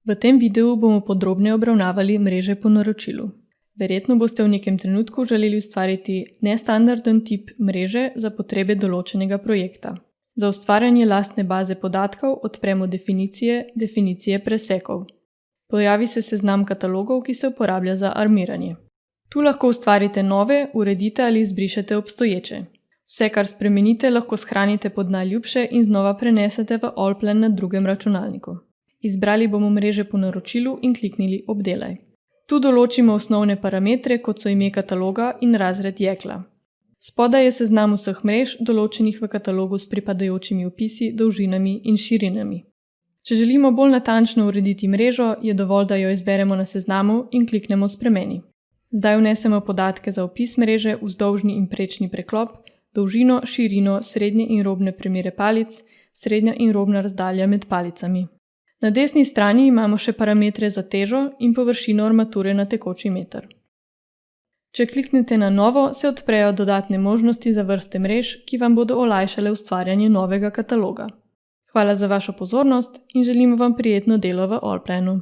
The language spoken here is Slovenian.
V tem videu bomo podrobneje obravnavali mreže po naročilu. Verjetno boste v nekem trenutku želeli ustvariti nestandarden tip mreže za potrebe določenega projekta. Za ustvarjanje lastne baze podatkov odpremo definicije presekov. Pojavi se seznam katalogov, ki se uporablja za armiranje. Tu lahko ustvarite nove, uredite ali izbrišete obstoječe. Vse, kar spremenite, lahko shranite pod najljubše in znova prenesete v Allplan na drugem računalniku. Izbrali bomo mreže po naročilu in kliknili Obdelaj. Tu določimo osnovne parametre, kot so ime kataloga in razred jekla. Spodaj je seznam vseh mrež, določenih v katalogu s pripadajočimi opisi, dolžinami in širinami. Če želimo bolj natančno urediti mrežo, je dovolj, da jo izberemo na seznamu in kliknemo Spremeni. Zdaj vnesemo podatke za opis mreže, vzdolžni in prečni preklop, dolžino, širino, srednje in robne premere palic, srednja in robna razdalja med palicami. Na desni strani imamo še parametre za težo in površino armature na tekoči meter. Če kliknete na Novo, se odprejo dodatne možnosti za vrste mrež, ki vam bodo olajšale ustvarjanje novega kataloga. Hvala za vašo pozornost in želimo vam prijetno delo v Allplanu.